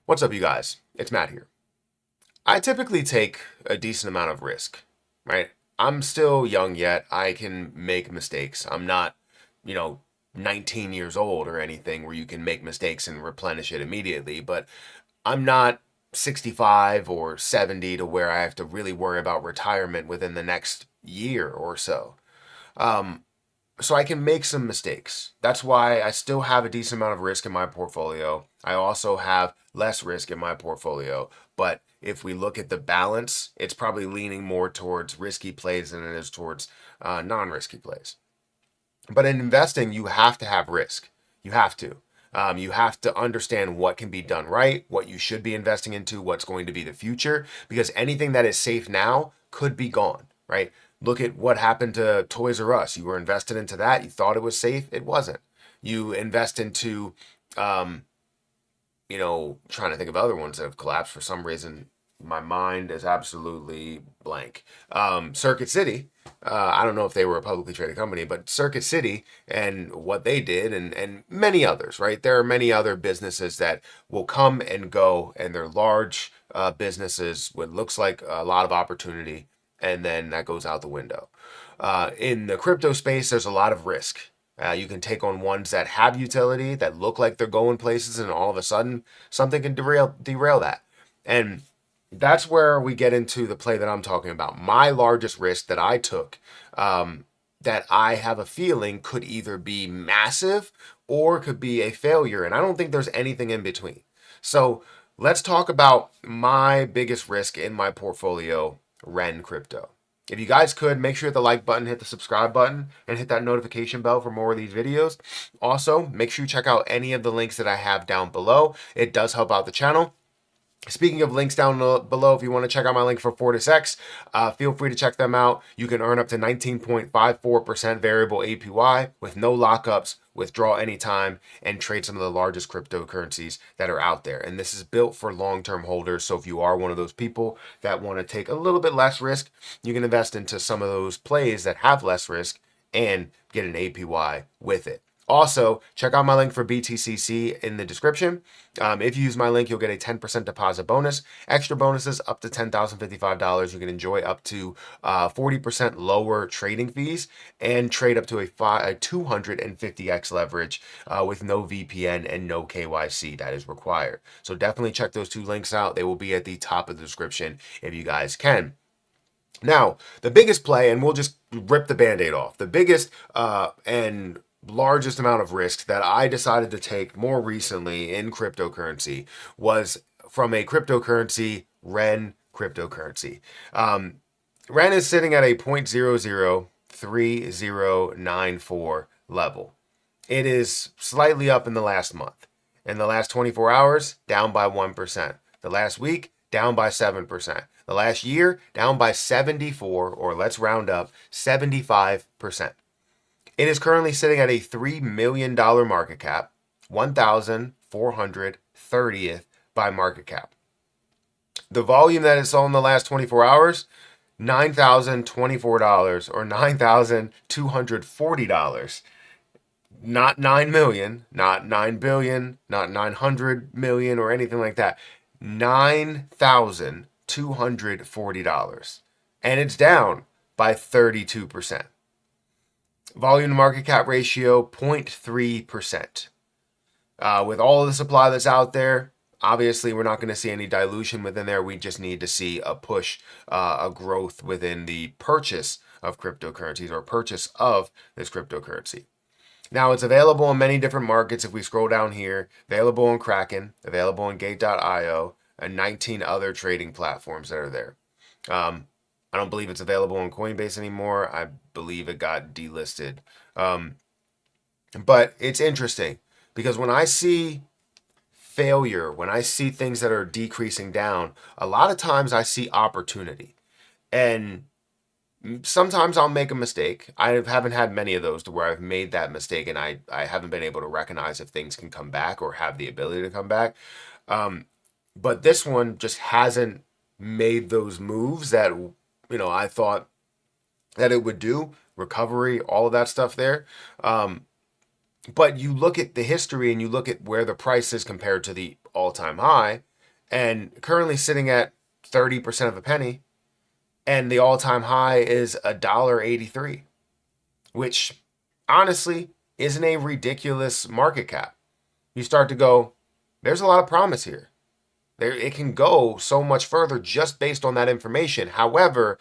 What's up, you guys? It's Matt here. I typically take a decent amount of risk, right? I'm still young yet. I can make mistakes. I'm not, you know, 19 years old or anything where you can make mistakes and replenish it immediately, but I'm not 65 or 70 to where I have to really worry about retirement within the next year or so. Um, so I can make some mistakes. That's why I still have a decent amount of risk in my portfolio. I also have less risk in my portfolio. But if we look at the balance, it's probably leaning more towards risky plays than it is towards non-risky plays. But in investing, you have to have risk. You have to. You have to understand what can be done right, what you should be investing into, what's going to be the future, because anything that is safe now could be gone, right? Look at what happened to Toys R Us. You were invested into that. You thought it was safe. It wasn't. You invest into, um, trying to think of other ones that have collapsed for some reason. My mind is absolutely blank. Circuit City. I don't know if they were a publicly traded company, but Circuit City and what they did, and many others, right? There are many other businesses that will come and go, and they're large businesses with looks like a lot of opportunity, and then that goes out the window. In the crypto space, there's a lot of risk. You can take on ones that have utility, that look like they're going places, and all of a sudden something can derail that. And that's where we get into the play that I'm talking about. My largest risk that I took, that I have a feeling could either be massive or could be a failure. And I don't think there's anything in between. So let's talk about my biggest risk in my portfolio, Ren Crypto. If you guys could, make sure you hit the like button, hit the subscribe button, and hit that notification bell for more of these videos. Also, make sure you check out any of the links that I have down below. It does help out the channel. Speaking of links down below, if you want to check out my link for FortisX, feel free to check them out. You can earn up to 19.54% variable APY with no lockups, withdraw anytime, and trade some of the largest cryptocurrencies that are out there. And this is built for long-term holders. So if you are one of those people that want to take a little bit less risk, you can invest into some of those plays that have less risk and get an APY with it. Also, check out my link for BTCC in the description. If you use my link, you'll get a 10% deposit bonus. Extra bonuses up to $10,055. You can enjoy up to 40% lower trading fees and trade up to a 250x leverage with no VPN and no KYC that is required. So definitely check those two links out. They will be at the top of the description if you guys can. Now, the biggest play, and we'll just rip the Band-Aid off, the biggest and largest amount of risk that I decided to take more recently in cryptocurrency was from a cryptocurrency, Ren cryptocurrency. Ren is sitting at a 0.003094 level. It is slightly up in the last month. In the last 24 hours, down by 1%. The last week, down by 7%. The last year, down by 74, or let's round up, 75%. It is currently sitting at a $3 million market cap, 1,430th by market cap. The volume that it saw in the last 24 hours, $9,024 or $9,240. Not 9 million, not 9 billion, not 900 million or anything like that. $9,240. And it's down by 32%. Volume to market cap ratio 0.3%. With all of the supply that's out there, obviously we're not going to see any dilution within there. We just need to see a push, a growth within the purchase of cryptocurrencies or purchase of this cryptocurrency. Now, it's available in many different markets. If we scroll down here, available in Kraken, available in Gate.io, and 19 other trading platforms that are there. I don't believe it's available on Coinbase anymore. I believe it got delisted. But it's interesting because when I see failure, when I see things that are decreasing down, a lot of times I see opportunity. And sometimes I'll make a mistake. I haven't had many of those to where I've made that mistake and I haven't been able to recognize if things can come back or have the ability to come back. But this one just hasn't made those moves that I thought that it would do. Recovery, all of that stuff there. But you look at the history and you look at where the price is compared to the all-time high, and currently sitting at 30% of a penny, and the all-time high is $1.83, which honestly isn't a ridiculous market cap. You start to go, there's a lot of promise here. It can go so much further just based on that information. However,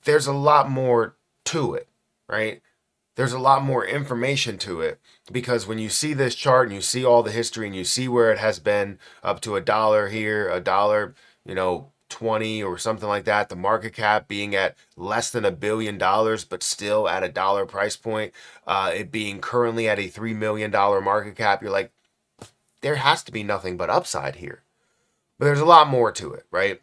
there's a lot more to it, right? There's a lot more information to it, because when you see this chart and you see all the history and you see where it has been up to $1 here, $1, 20 or something like that, the market cap being at less than $1 billion, but still at $1 price point, it being currently at a $3 million market cap, you're like, there has to be nothing but upside here. But there's a lot more to it, right?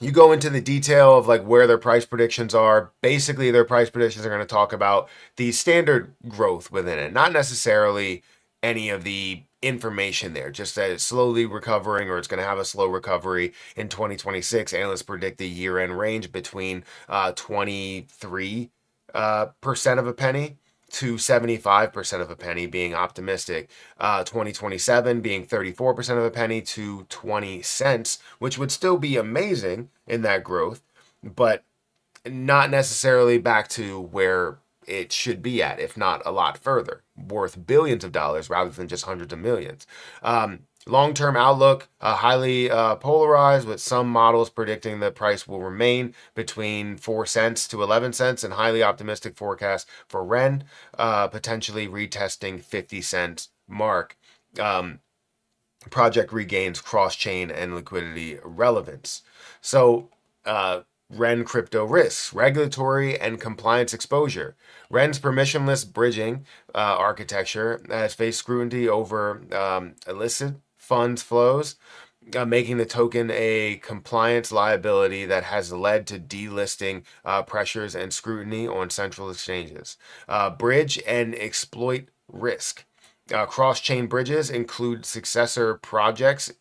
You go into the detail of like where their price predictions are. Basically, their price predictions are going to talk about the standard growth within it, not necessarily any of the information there, just that it's slowly recovering, or it's going to have a slow recovery in 2026. Analysts predict the year-end range between 23% of a penny to 75% of a penny, being optimistic. 2027 being 34% of a penny to 20 cents, which would still be amazing in that growth, but not necessarily back to where it should be at, if not a lot further, worth billions of dollars rather than just hundreds of millions. Long-term outlook, highly polarized, with some models predicting the price will remain between 4 cents to 11 cents, and highly optimistic forecast for REN, potentially retesting 50 cents mark. Project regains cross-chain and liquidity relevance. So, REN crypto risks, regulatory and compliance exposure. REN's permissionless bridging architecture has faced scrutiny over illicit funds flows, making the token a compliance liability that has led to delisting pressures and scrutiny on central exchanges. Bridge and exploit risk. Cross-chain bridges include successor projects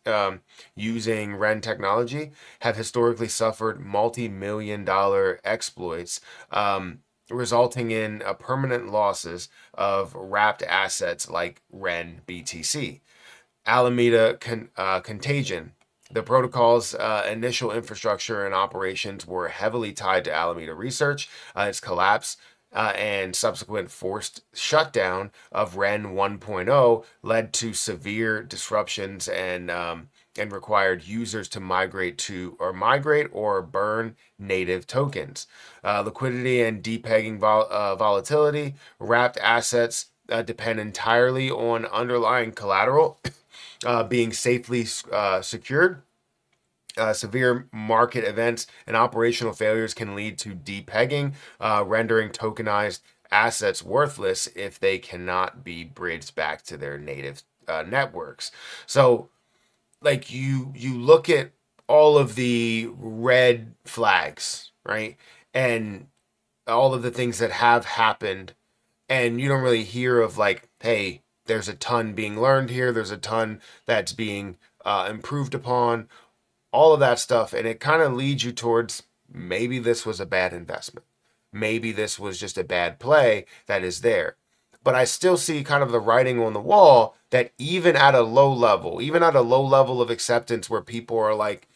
using REN technology have historically suffered multi-million-dollar exploits, resulting in permanent losses of wrapped assets like REN BTC. Alameda contagion. The protocol's initial infrastructure and operations were heavily tied to Alameda Research. Its collapse and subsequent forced shutdown of REN 1.0 led to severe disruptions and required users to migrate or burn native tokens. Liquidity and depegging volatility. Wrapped assets depend entirely on underlying collateral being safely secured. Severe market events and operational failures can lead to depegging, rendering tokenized assets worthless if they cannot be bridged back to their native networks. So, like you look at all of the red flags, right, and all of the things that have happened, and you don't really hear of like, hey, there's a ton being learned here, there's a ton that's being improved upon, all of that stuff, and it kind of leads you towards maybe this was a bad investment. Maybe this was just a bad play that is there. But I still see kind of the writing on the wall that even at a low level of acceptance where people are like,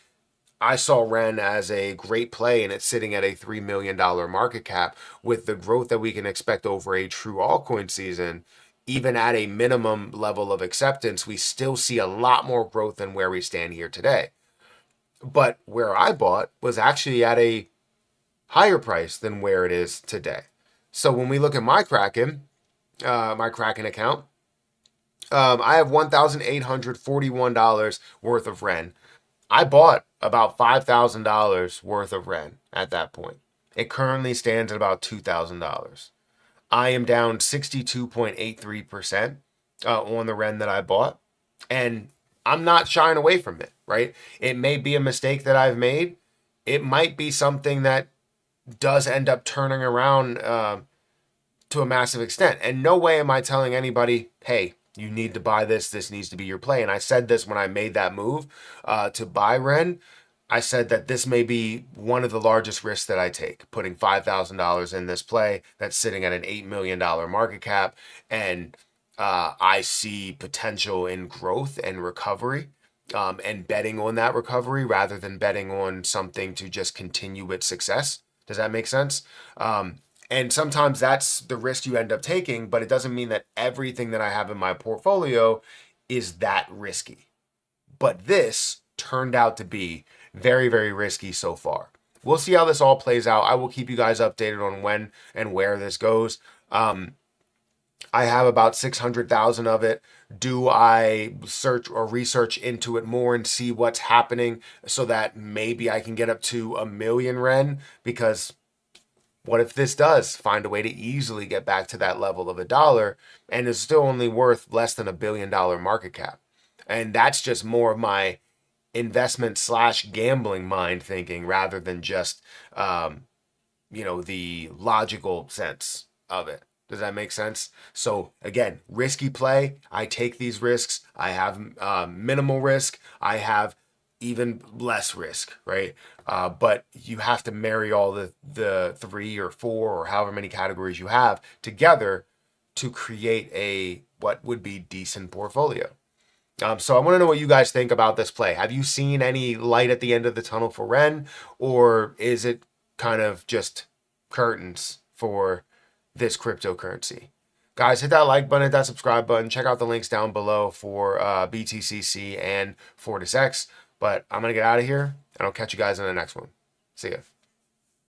I saw REN as a great play and it's sitting at a $3 million market cap, with the growth that we can expect over a true altcoin season. Even at a minimum level of acceptance, we still see a lot more growth than where we stand here today. But where I bought was actually at a higher price than where it is today. So when we look at my Kraken account, I have $1,841 worth of REN. I bought about $5,000 worth of REN at that point. It currently stands at about $2,000. I am down 62.83% on the REN that I bought, and I'm not shying away from it, right? It may be a mistake that I've made. It might be something that does end up turning around to a massive extent. And no way am I telling anybody, hey, you need to buy this. This needs to be your play. And I said this when I made that move to buy REN. I said that this may be one of the largest risks that I take, putting $5,000 in this play that's sitting at an $8 million market cap. And I see potential in growth and recovery. and betting on that recovery rather than betting on something to just continue its success. Does that make sense? And sometimes that's the risk you end up taking, but it doesn't mean that everything that I have in my portfolio is that risky. But this turned out to be very, very risky so far. We'll see how this all plays out. I will keep you guys updated on when and where this goes. I have about 600,000 of it. Do I search or research into it more and see what's happening so that maybe I can get up to 1 million Ren? Because what if this does find a way to easily get back to that level of $1 and is still only worth less than $1 billion market cap? And that's just more of my investment slash gambling mind thinking rather than just, the logical sense of it. Does that make sense? So again, risky play. I take these risks. I have minimal risk. I have even less risk, right? But you have to marry all the 3 or 4 or however many categories you have together to create a what would be decent portfolio. So I want to know what you guys think about this play. Have you seen any light at the end of the tunnel for Ren, or is it kind of just curtains for this cryptocurrency? Guys, hit that like button, hit that subscribe button. Check out the links down below for BTCC and FortisX. But I'm going to get out of here, and I'll catch you guys in the next one. See ya.